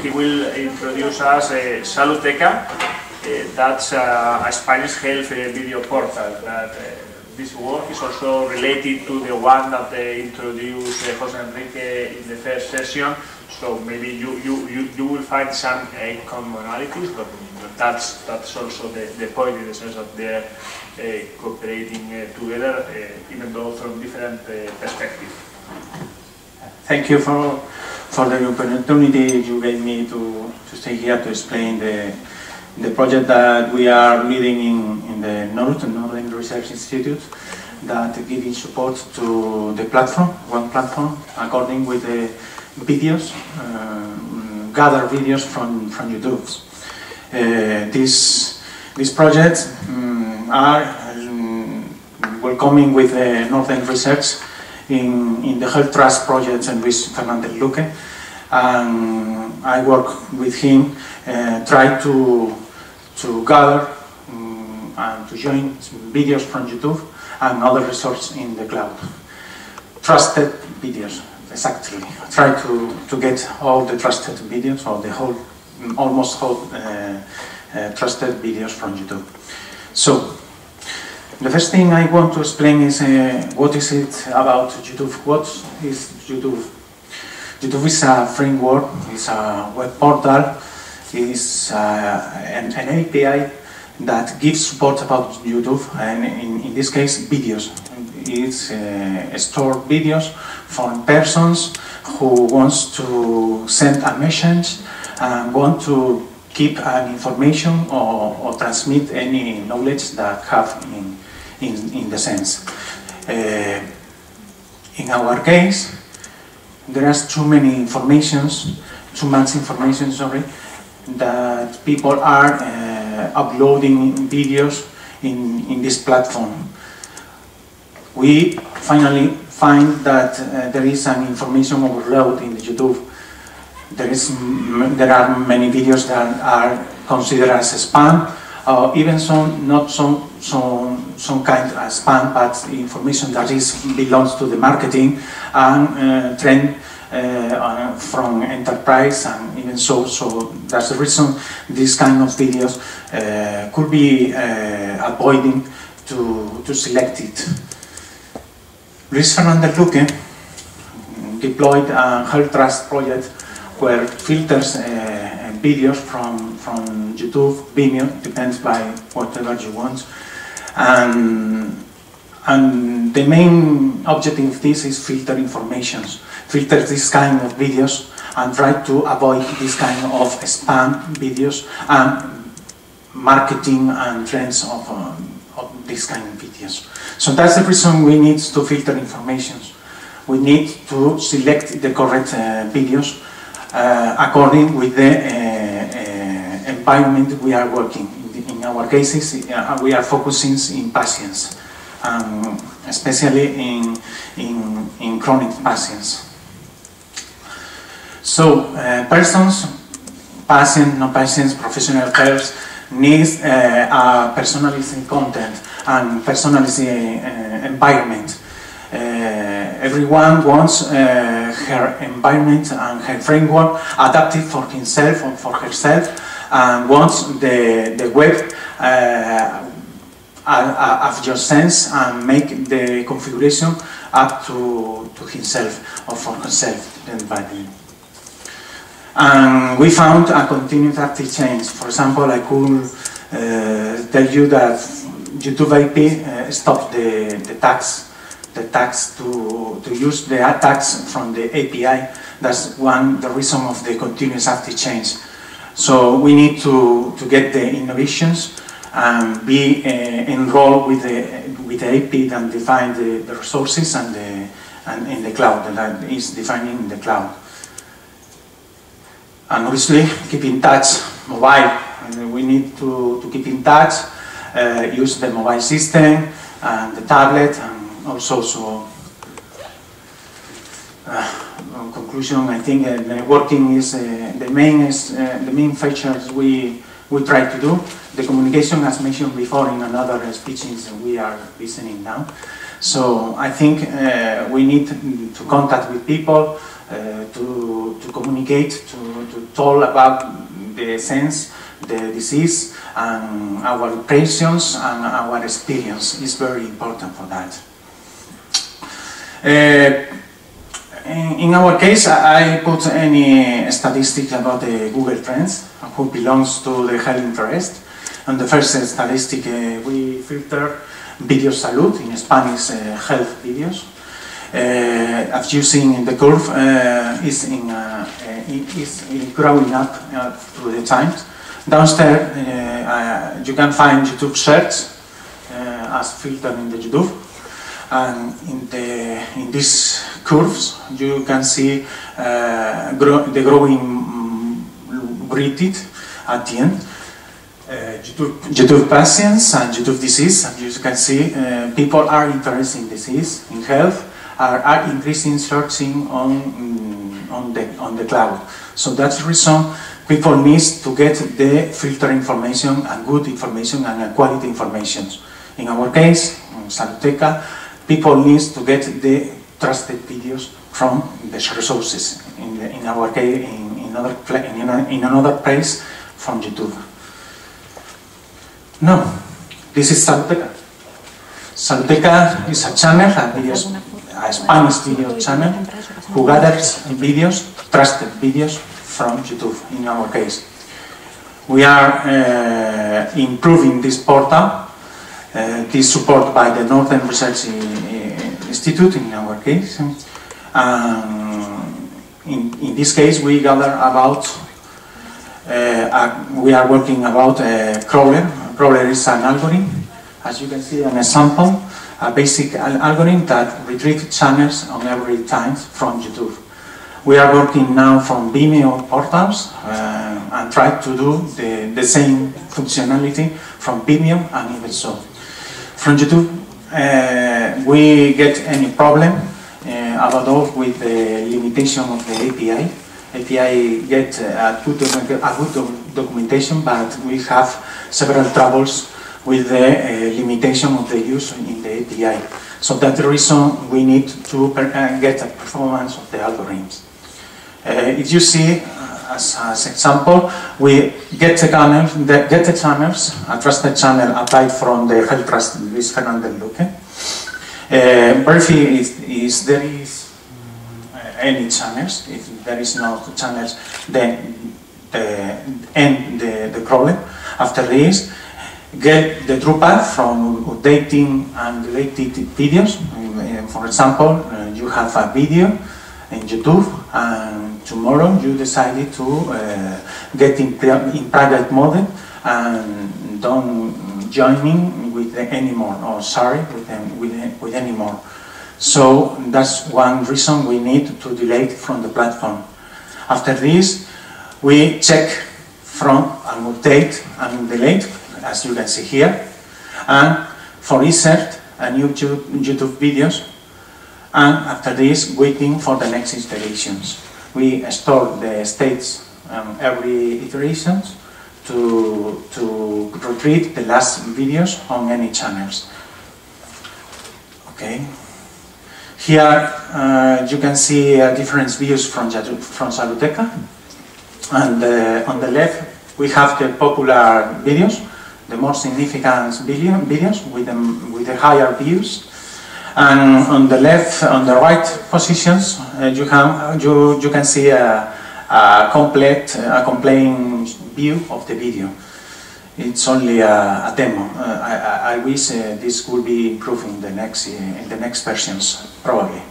he will introduce us Saluteca. That's a Spanish health video portal. This work is also related to the one that introduced Jose Enrique in the first session. So maybe you will find some commonalities, but that's also the point, in the sense that they're cooperating together, even though from different perspectives. Thank you for the opportunity you gave me to stay here to explain the project that we are leading in the Northern Research Institute, that giving support to the platform, one platform, according with the videos, gather videos from YouTube. These projects are welcoming with the Northern Research in the Health Trust project and with Fernando Luque, and I work with him, try to gather and to join videos from YouTube and other resources in the cloud. Trusted videos, exactly. Try to get all the trusted videos, or the whole, almost whole trusted videos from YouTube. So, the first thing I want to explain is what is it about YouTube? What is YouTube? YouTube is a framework, it's a web portal, it's an API that gives support about YouTube, and in this case, videos. It's stored videos from persons who wants to send a message and want to keep an information or transmit any knowledge that have in the sense. In our case, there is too much information, sorry, that people are uploading videos in this platform. We finally find that there is an information overload in the YouTube. There are many videos that are considered as spam, even some not some kind of spam, but information that belongs to the marketing and trend from enterprise, and even so that's the reason this kind of videos could be avoiding to select it. Luis Fernando Luque deployed a Health Trust project where filters videos from YouTube, Vimeo, depends by whatever you want, and the main objective of this is filter informations, filter this kind of videos and try to avoid this kind of spam videos and marketing and trends of this kind of videos. So that's the reason we need to filter informations. We need to select the correct videos according with the environment we are working. In our cases, we are focusing in patients, especially in chronic patients. So, persons, patients, non-patients, professional health needs a personalized content and personalized environment. Everyone wants her environment and her framework adapted for himself or for herself, and wants the web of your sense and make the configuration up to himself or for herself, the environment. And we found a continuous active change. For example, I could tell you that YouTube IP stopped the tags to use the tags from the API. That's the reason of the continuous active change. So we need to get the innovations and be enrolled with the API that define the resources and in the cloud, that is defining in the cloud. And obviously keep in touch, mobile. We need to keep in touch, use the mobile system and the tablet, and also in conclusion, I think networking is the main features we try to do. The communication, as mentioned before in another speeches we are listening now. So I think we need to contact with people, to communicate, to talk about the sense, the disease, and our impressions and our experience is very important for that. In our case, I put any statistic about the Google Trends, who belongs to the health interest. And the first statistic, we filter video salud, in Spanish, health videos. As you see in the curve, is growing up through the times. Downstairs, you can find YouTube search as filtered in the YouTube. And in these curves, you can see the growing rated at the end. YouTube patients and YouTube disease, and you can see people are interested in disease, in health, are increasing searching on the cloud. So that's the reason people need to get the filter information and good information and quality information. In our case, in Saluteca, people need to get the trusted videos from the resources. In our case, in another place from YouTube. No, this is Saluteca. Saluteca is a channel, a Spanish video channel, who gathers videos, trusted videos from YouTube, in our case. We are improving this portal, this support by the Northern Research Institute, in our case. In this case, we gather about, we are working about crawler. Crawler is an algorithm, as you can see, an example, a basic algorithm that retrieves channels on every time from YouTube. We are working now from Vimeo portals and try to do the same functionality from Vimeo and even so. From YouTube, we get any problem about all with the limitation of the API. API get a good documentation, but we have several troubles with the limitation of the use in the API. So that's the reason we need to get a performance of the algorithms. If you see, as example, we get the channels, a trusted channel applied from the health trust, Luis Fernandez Luque. Verify if there is any channels. If there is no channels, then end the problem. After this, get the true path from updating and deleted videos. For example, you have a video in YouTube, and tomorrow you decided to get in private mode and don't join in with anymore, or sorry, with anymore. So that's one reason we need to delete from the platform. After this, we check from and update and delete, as you can see here, and for insert a new YouTube videos, and after this, waiting for the next iterations. We store the states every iterations to retrieve the last videos on any channels. Okay. Here you can see different views from Saluteca, and on the left we have the popular videos, the more significant videos with the higher views, and on the left, on the right positions, you can see a complete view of the video. It's only a demo. I wish this could be improved in the next versions, probably.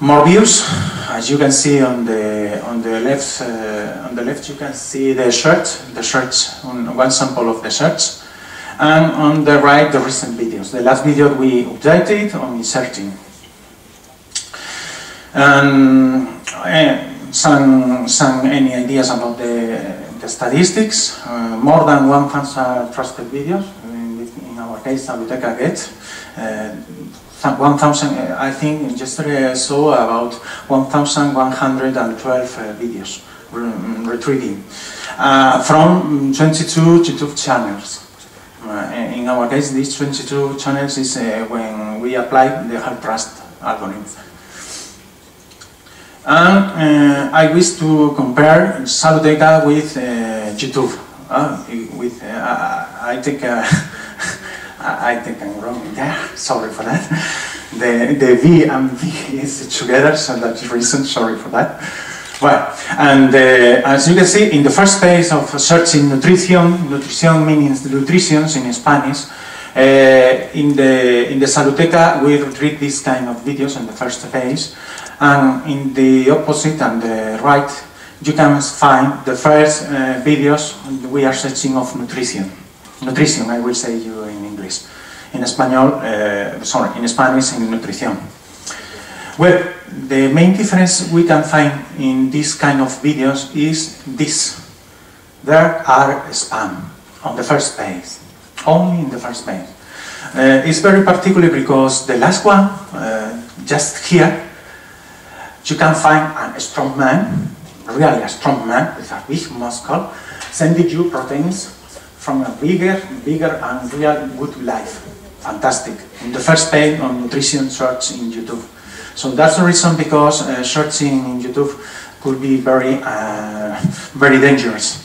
More views, as you can see on the left. On the left, you can see the search on one sample of the search, and on the right, the recent videos. The last video we updated on inserting. And any ideas about the statistics? More than 1,000 trusted videos. In our case, Saluteca gets 1,000. I think yesterday I saw about 1,112 videos retrieving from 22 YouTube channels. In our case, these 22 channels is when we apply the health trust algorithm. And I wish to compare Saluteca with YouTube. I think I'm wrong there. Sorry for that. The V and V is together, so that's the reason. Sorry for that. Well, and as you can see, in the first page of searching nutrition means nutrition in Spanish. In the Saluteca, we read this kind of videos on the first page, and in the opposite and the right, you can find the first videos we are searching of nutrition. Nutrition, I will say you in English. In Spanish, in nutrition. Well, the main difference we can find in this kind of videos is this. There are spam on the first page, only in the first page. It's very particular because the last one, just here, you can find a strong man, really a strong man with a big muscle, sending you proteins from a bigger and real good life. Fantastic. In the first page on nutrition search in YouTube. So that's the reason, because searching in YouTube could be very dangerous.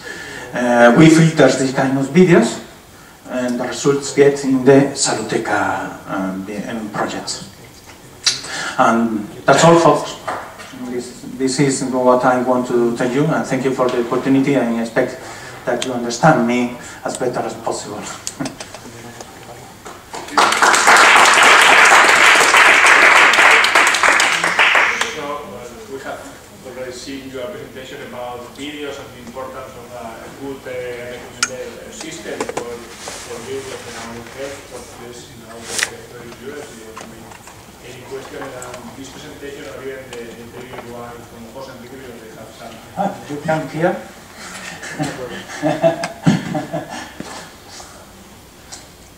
We filter these kind of videos, and the results get in the Saluteca project. And that's all, folks. This is what I want to tell you, and thank you for the opportunity, and I expect that you understand me as better as possible. Seeing your presentation about videos and the importance of a good recommended system for videos in our health, for this in our very viewers. Any question on this presentation, or even the previous one from Jose Enrique, they have some. You come here.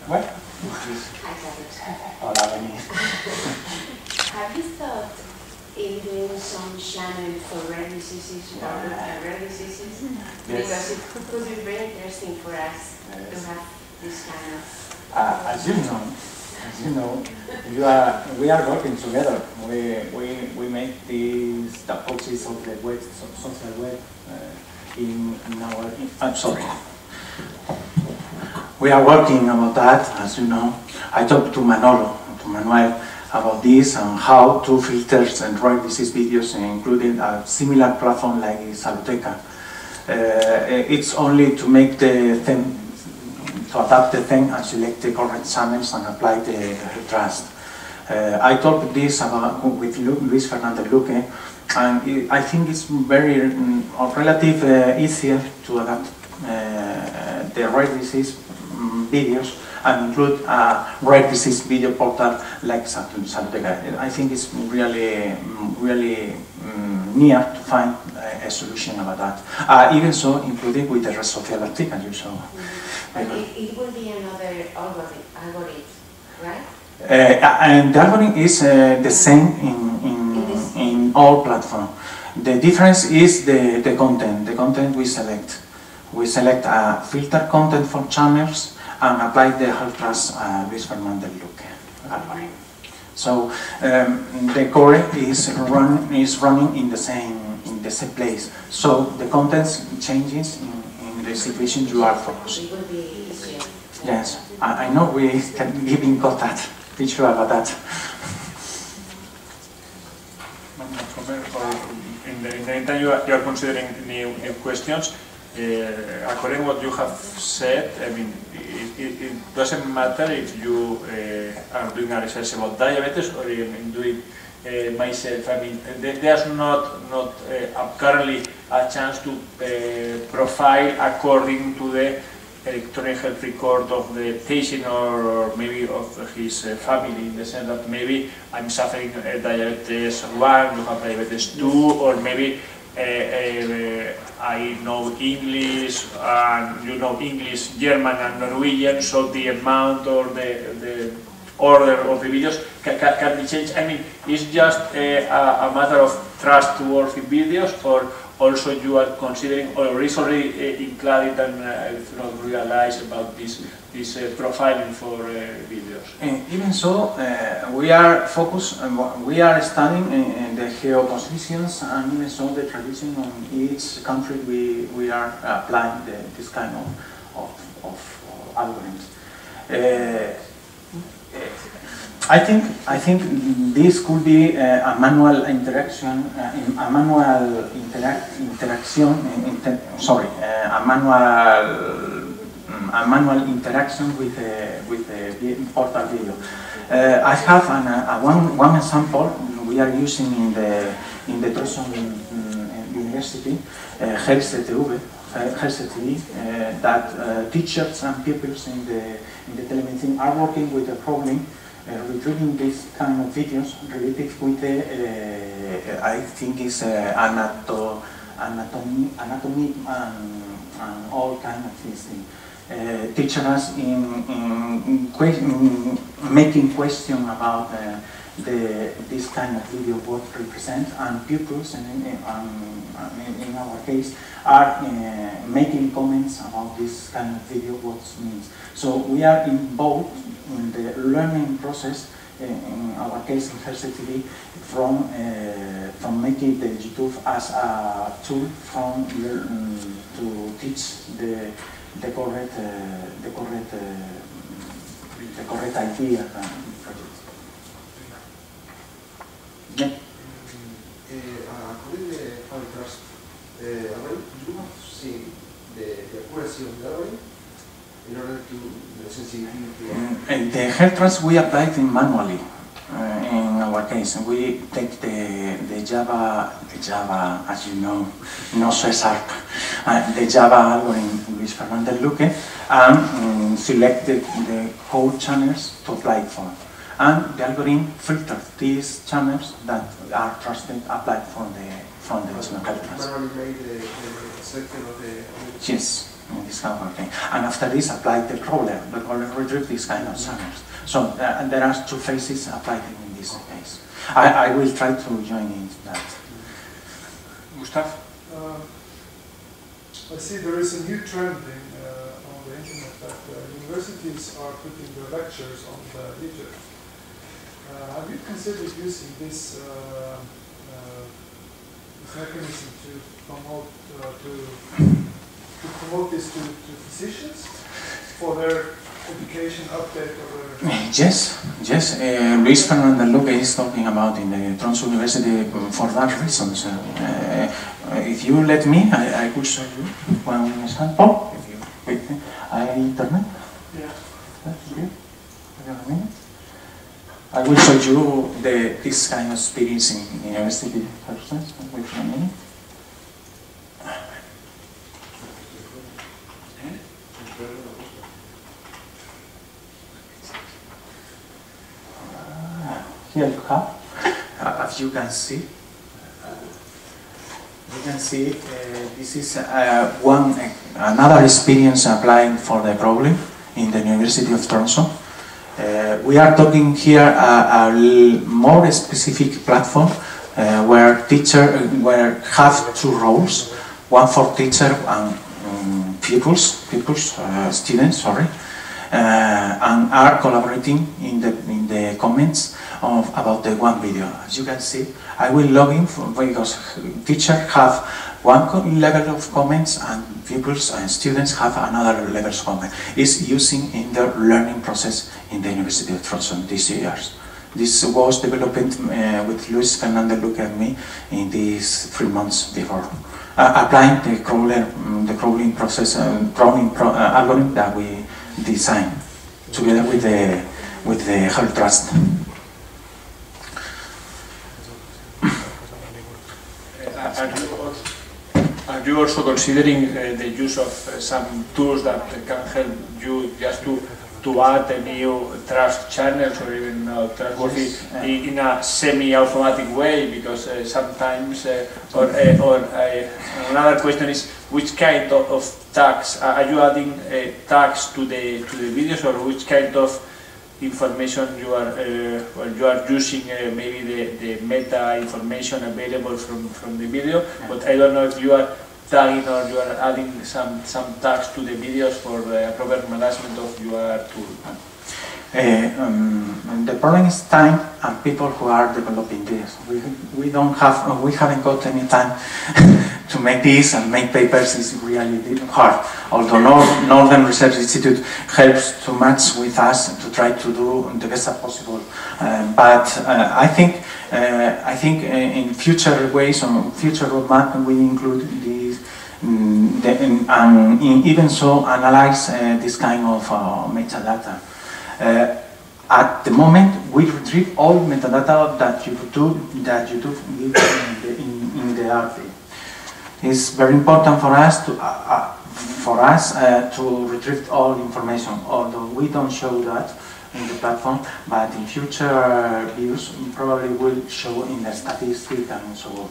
What? Hola, Benny. Have you thought in doing some channel for rare diseases, rare diseases? Yes. Because it could be very interesting for us to have this kind of... As you know, we are working together. We make these approaches of the web, social web in our... I'm sorry. We are working about that, as you know. I talked to Manuel about this and how to filter and rare disease videos, including a similar platform like Saluteca. It's only to make the thing, to adapt the thing and select the correct channels and apply the trust. I talked this about with Luis Fernandez Luque, and I think it's very relative easier to adapt the rare disease videos and include a rare disease video portal like Saluteca. I think it's really near to find a solution about that. Even so, including with the social article you saw. But it will be another algorithm, right? And the algorithm is the same in all platforms. The difference is the content. The content we select. We select a filter content for channels and apply the health trust Luis Fernandez Luque algorithm. So the core is running in the same place. So the contents changes in the situation you are focusing. It will be easier. Yes, I know we can give in contact. Be sure about that. In the meantime, you are considering new questions. According to what you have said, I mean, it doesn't matter if you are doing a research about diabetes or even doing myself. I mean, there's not currently a chance to profile according to the electronic health record of the patient or maybe of his family, in the sense that maybe I'm suffering diabetes 1, you have diabetes 2, or maybe I know English and you know English, German and Norwegian, so the amount or the order of the videos can be changed. I mean, it's just a matter of trustworthy videos, also you are considering, or is already included and if not realized about this profiling for videos? Even so, we are focused, we are studying the geopositions, and even so the tradition on each country we are applying this kind of algorithms. I think this could be a manual interaction, a manual interaction with the portal video. I have one example we are using in the Tromsø University, HLCTV, that teachers and pupils in the telemedicine are working with a problem. Retrieving these kind of videos related with the, I think is anatomy and all kind of things. Teaching us in making question about this kind of video what represent, and pupils in our case are making comments about this kind of video what means. So we are involved in the learning process, in our case in HLCTV, from making the YouTube as a tool to teach the correct idea and project. Yeah. According to the trust, you have seen the accuracy of the algorithm in order to the sensitivity. The health trust we applied in manually. In our case, we take the Java, as you know, no so sharp, the Java algorithm Luis Fernandez Luque, and select the code channels to apply for. And the algorithm filters these channels that are trusted, applied from the health trust. Manually made the selection of the... Yes. In this kind of thing. And after this, apply the crawler. The crawler retrieves these kind of channels. So there are two phases applied in this case. I will try to join in that. Gustav? I see there is a new trend on the internet that universities are putting their lectures on the video. Have you considered using this mechanism to promote this to physicians for their education update? Yes. Luis Fernandez Luque is talking about in the Tromsø University for that reason. If you let me, I could show you one example. If you wait, internet. Yeah. That's good. I will show you this kind of experience in university. Wait for a minute. Here you have, as you can see, this is another experience applying for the problem in the University of Tromsø. We are talking here a more specific platform where have two roles, one for teacher and students, sorry, and are collaborating in the comments about the one video. As you can see, I will log in because teachers have one level of comments and pupils and students have another level of comment. It's using in the learning process in the University of Tromsø these years. This was developed with Luis Fernandez Luque and me in these 3 months before. Applying the crawling process, algorithm that we designed together with the health trust. Are you also considering the use of some tools that can help you just to add a new trust channels or even trustworthy in a semi-automatic way? Because sometimes, another question is, which kind of tags are you adding tags to the videos, or which kind of information you are well, you are using maybe the meta information available from the video, but I don't know if you are tagging or you are adding some tags to the videos for the proper management of your tool. The problem is time and people who are developing this. We haven't got any time to make this, and make papers is really hard. Although Northern Research Institute helps too much with us to try to do the best possible. But I think in future ways, on future roadmap, we include these, and even so analyze this kind of metadata. At the moment, we retrieve all metadata that YouTube gives in the RP. It's very important for us to retrieve all information, although we don't show that in the platform, but in future views probably will show in the statistics and so on.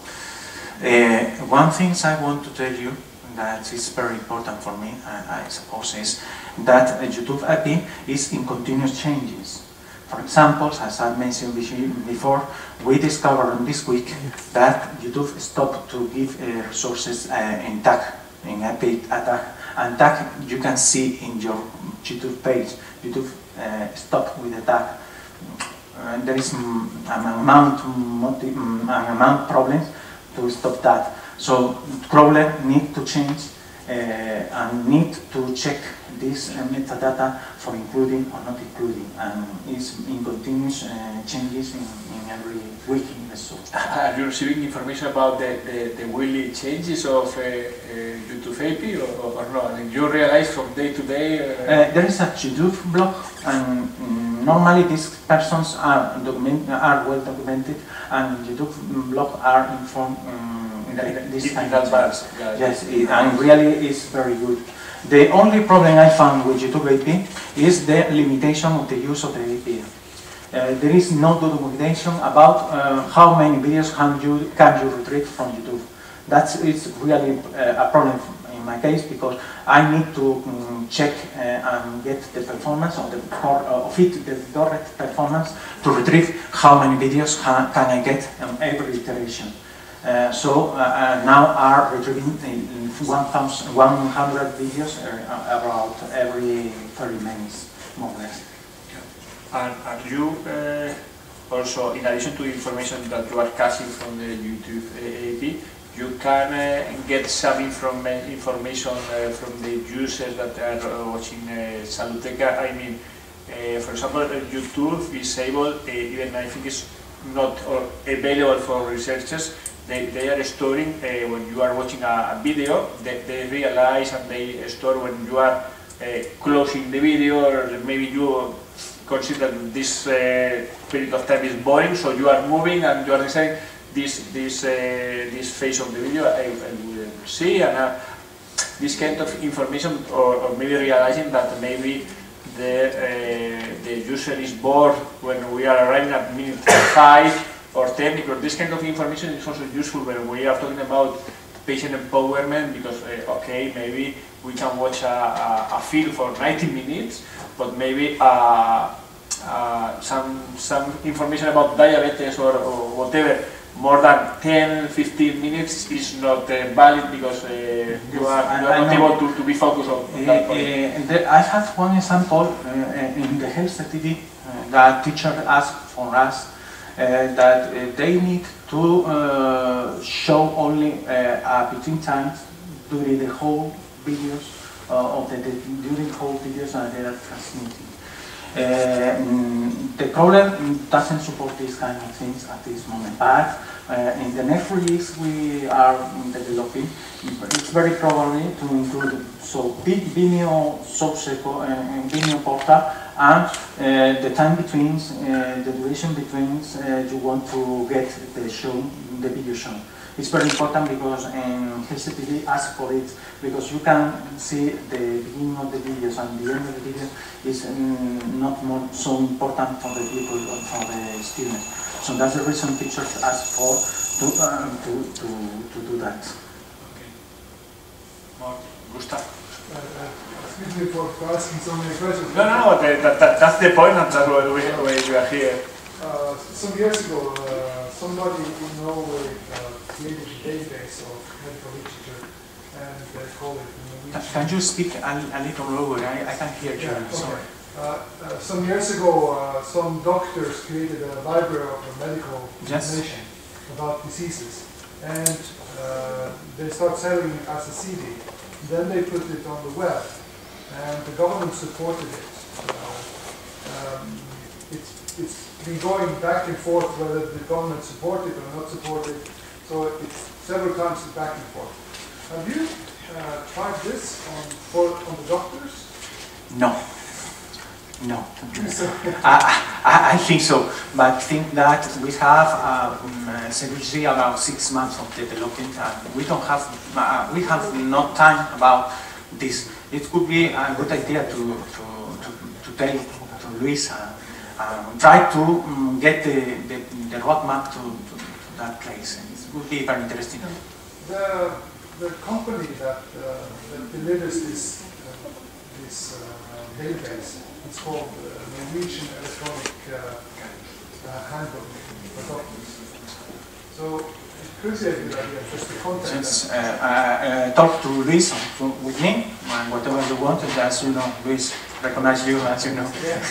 One thing I want to tell you that is very important for me, I suppose, is that YouTube API is in continuous changes. For example, as I mentioned before, we discovered this week that YouTube stopped to give resources in tag, in API tag, and tag you can see in your YouTube page. YouTube stopped with the tag. There is an amount problems to stop that. So problem need to change and need to check this metadata for including or not including, and it's in continuous changes in every week in the source. Are you receiving information about the weekly changes of YouTube API or not? I mean, you realize from day to day? There is a YouTube blog, and normally these persons are well documented, and YouTube blog are informed this kind of advance. Yes, and really is very good. The only problem I found with YouTube API is the limitation of the use of the API. There is no documentation about how many videos can you retrieve from YouTube. It's really a problem in my case, because I need to check and get the performance of the correct performance to retrieve how many videos can I get on every iteration. So now are retrieving 100 videos about every 30 minutes, more or less. And are you also, in addition to the information that you are caching from the YouTube API, you can get some information from the users that are watching Saluteca? I mean, for example, YouTube is able, even I think it's not available for researchers. They are storing, when you are watching a video, they realize and they store when you are closing the video, or maybe you consider this period of time is boring, so you are moving and you are deciding this phase of the video I will see, and this kind of information, or maybe realizing that maybe the user is bored when we are arriving at minute 5 or 10, because this kind of information is also useful when we are talking about patient empowerment, because okay, maybe we can watch a film for 90 minutes, but maybe some information about diabetes or whatever, more than 10-15 minutes is not valid, because you are not able to be focused on that point. I have one example in the health TV that teacher asked for us that they need to show only between times during the whole videos during whole videos and they are transmitting. The problem doesn't support these kind of things at this moment, but in the next release we are developing, it's very probably to include Vimeo source and Vimeo portal, and the time between, the duration between you want to get the video shown. It's very important because HCTV asks for it, because you can see the beginning of the videos and the end of the video is not so important for the people or for the students. So that's the reason teachers ask for to do that. Okay. Gustav. excuse me for asking so many questions. No, that's the point, and that's why we are here. Some years ago, somebody in Norway created a database of medical literature, and they call it the Norwegian. Can you speak a little lower? I can't hear you. Yeah, Sorry. okay. Some years ago, some doctors created a library of medical information about diseases, and they start selling it as a CD. Then they put it on the web, and the government supported it. It's been going back and forth whether the government supported or not supported, so it's several times back and forth. Have you tried this on the doctors? No. No. I think so, but I think that we have seriously about 6 months of development, and we don't have we have no time about this. It could be a good idea to tell to Luis try to get the roadmap to that place. It would be very interesting. The company that delivers this database, it's called Norwegian Electronic Handbook for Doctors. So it could be a good idea just to contact them. Talk to Luis with me, and whatever you want, as you know, Luis recognize you, as you know. Yeah.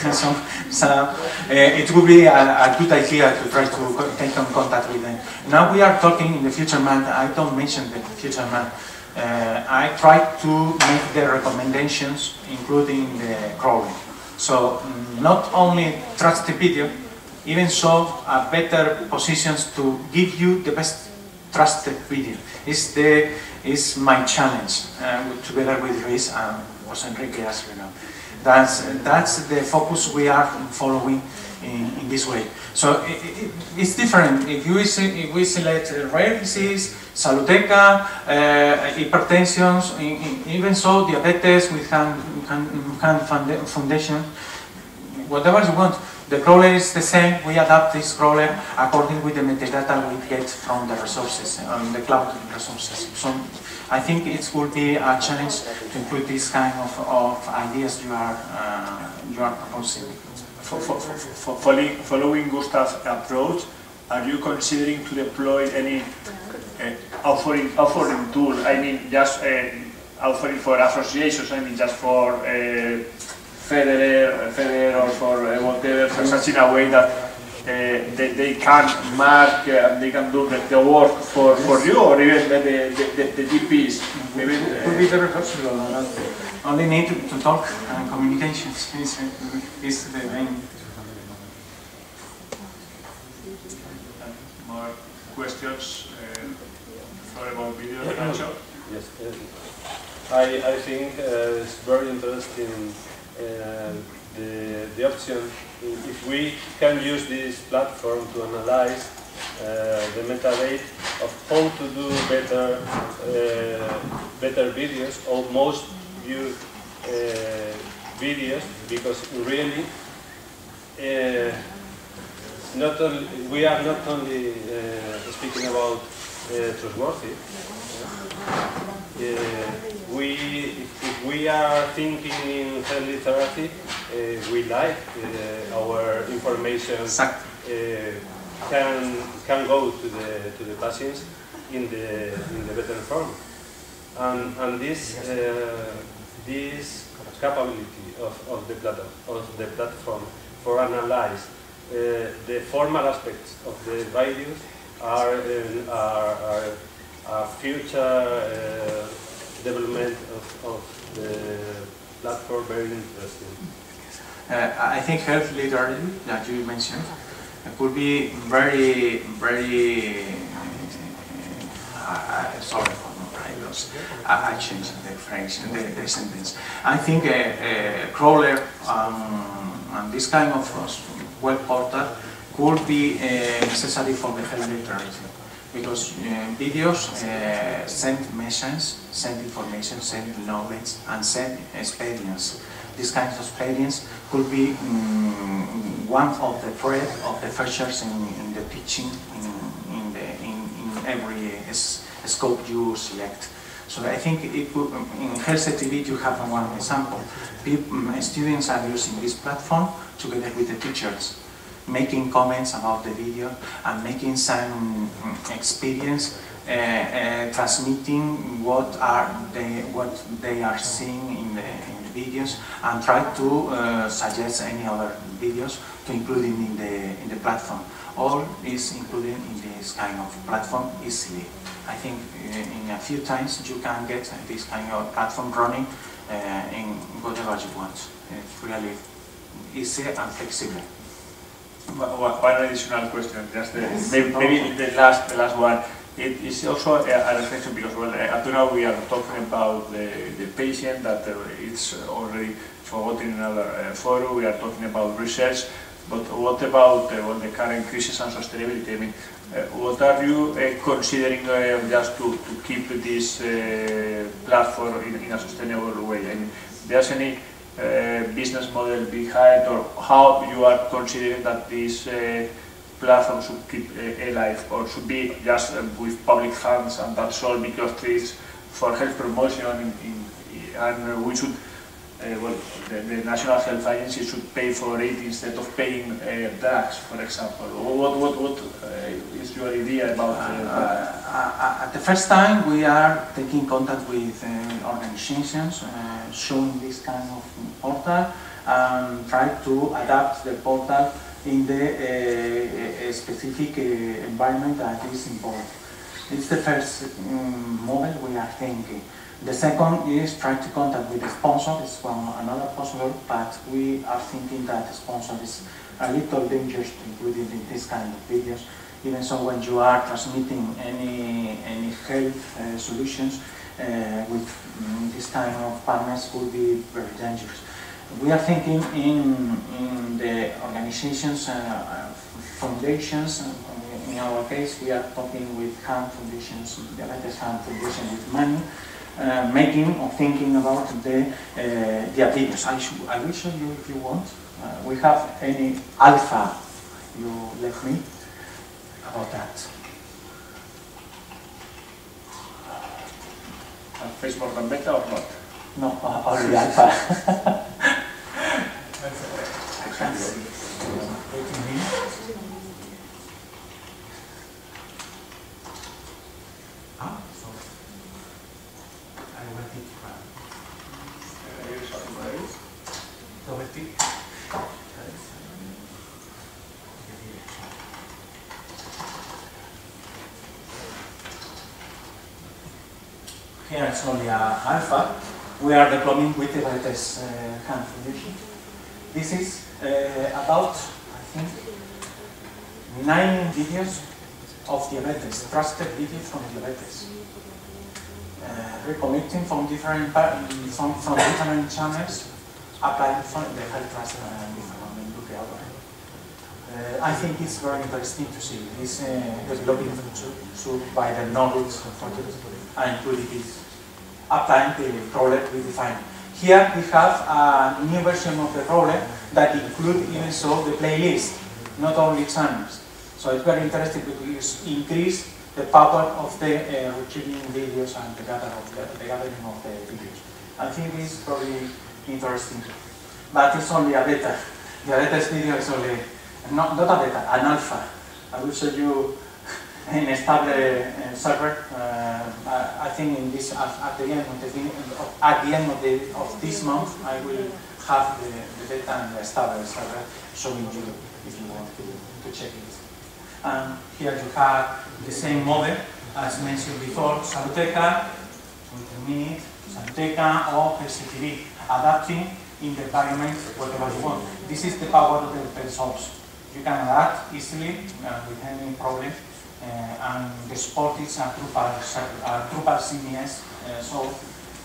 so it would be a good idea to try to take in contact with them. Now we are talking in the future man. I don't mention the future man. I try to make the recommendations, including the crawling. So not only trust the video, even so better positions to give you the best trusted video. Is my challenge together with Luis and Jose Enrique, as you know. That's the focus we are following in this way. So it's different. If we select rare disease, saluteca, hypertension, even so diabetes with hand foundation, whatever you want. The crawler is the same. We adapt this crawler according with the metadata we get from the resources, the cloud resources. So I think it will be a challenge to include this kind of ideas you are proposing. Following Gustav's approach, are you considering to deploy any offering tool? I mean, just offering for associations. I mean, just for Federer or for whatever, such in a way that they can mark and they can do the work for you, or even the GPs. Maybe it would be very possible. Only need to talk and communications is the main. More questions about video, Nacho? Yes, I think it's very interesting. The option, if we can use this platform to analyze the metadata of how to do better videos or most viewed videos, because really we are not only speaking about trustworthy. If we are thinking in health literacy, we like our information can go to the patients in the better form, and this capability of the platform for analyze the formal aspects of the videos are future development of the platform very interesting. I think health literacy that you mentioned could be very sorry for I changed the phrase, the sentence. I think crawler and this kind of web portal could be necessary for the health literacy. Because videos send messages, send information, send knowledge, and send experience. These kinds of experience could be one of the thread of the features in the teaching in every scope you select. So So I think in Health TV you have one example. Students are using this platform together with the teachers, making comments about the video and making some experience, transmitting what they are seeing in the videos, and try to suggest any other videos to include in the platform. All is included in this kind of platform easily. I think in a few times you can get this kind of platform running in whatever you want. It's really easy and flexible. One additional question, just maybe the last one. It is also a reflection because, well, up to now we are talking about the patient that it's already forgotten in another forum. We are talking about research, but what about the current crisis and sustainability? I mean, what are you considering just to keep this platform in a sustainable way? I mean, there's any business model behind, or how you are considering that this platform should keep alive, or should be just with public funds and that's all, because it's for health promotion and we should, well, the National Health Agency should pay for it instead of paying drugs, for example. What is your idea about that? At the first time we are taking contact with organizations showing this kind of portal and try to adapt the portal in the specific environment that is involved. It's the first moment we are thinking. The second is try to contact with the sponsor. It's another possible, but we are thinking that the sponsor is a little dangerous to include in this kind of videos. Even so, when you are transmitting any health solutions with this kind of partners, could be very dangerous. We are thinking in the organizations, foundations. In our case, we are talking with hand foundations, Diabetes Hand Foundation with money, making or thinking about the videos. I will show you if you want. We have any alpha you left me about that. Face more than beta or not? No, only alpha. Here it's only alpha. We are deploying with the Diabetes Hand Foundation. This is about, I think, 9 videos of diabetes, trusted videos from diabetes. Reconnecting from different channels, applying for the health trust I think it's very interesting to see this developing by the knowledge and including this applying the problem we define. Here we have a new version of the problem that includes even so the playlist, not only channels. So it's very interesting because it increase the power of the retrieving videos and the gathering of the videos. I think it's probably interesting, but it's only a beta. The latest video is only not a beta, an alpha. I will show you in a stable server. I think in this at the end of this month, I will have the beta and the stable server showing you if you want to check it. And here you have the same model as mentioned before, Saluteca, Saluteca or PCTV, adapting in the environment whatever you want. This is the power of the open source. You can adapt easily with any problem, and the support is a Drupal CMS, so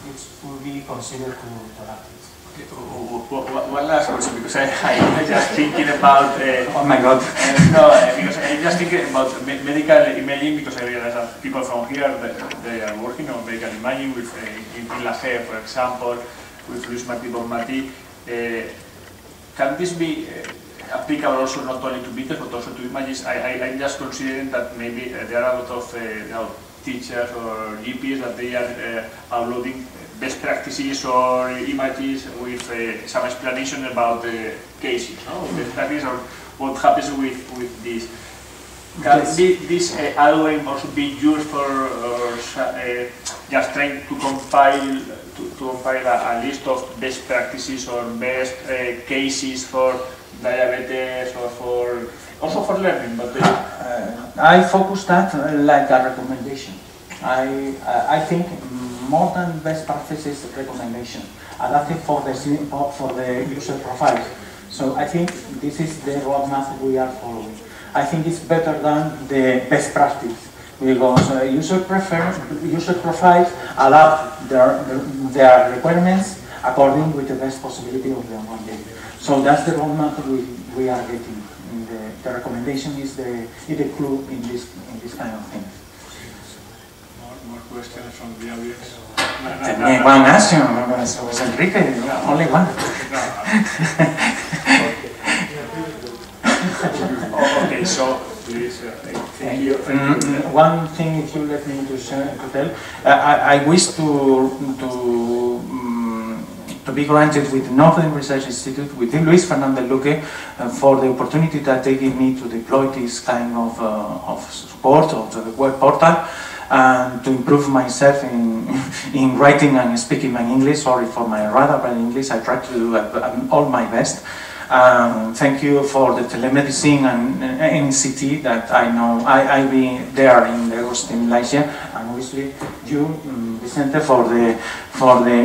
it will be considered to adapt it. Okay. One last question, because I'm just thinking about. Oh my God! No, because I'm just thinking about medical imaging, because I realize that people from here they are working on medical imaging with in La G, for example, with Luis Martí Bonmatí. Can this be applicable also not only to videos but also to images? I'm just considering that maybe there are a lot of teachers or GPs that they are uploading best practices or images with some explanation about the cases, no? Best practice or what happens with this. Can this algorithm also be used for just trying to compile a list of best practices or best cases for diabetes or also for learning? But I focus that like a recommendation. I think more than best practices recommendation adapted for the user profile. So I think this is the roadmap we are following. I think it's better than the best practice because user profiles adapt their requirements according with the best possibility of the one day. So that's the roadmap we are getting. The recommendation is the clue in this kind of things. More questions from the audience. One question, was Enrique, only one. Okay, so please, thank you. One thing, if you let me to tell, I wish to be granted with Northern Research Institute, with Luis Fernandez Luque, for the opportunity that they give me to deploy this kind of support of the web portal and to improve myself in writing and speaking my English. Sorry for my rather bad English, I try to do all my best. Thank you for the telemedicine and NCT that I know I've been there in Lagos, in Malaysia, and obviously you, Vicente, for the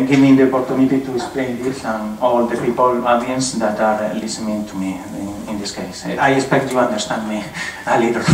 giving me the opportunity to explain this and all the people, audience that are listening to me in this case. I expect you understand me a little.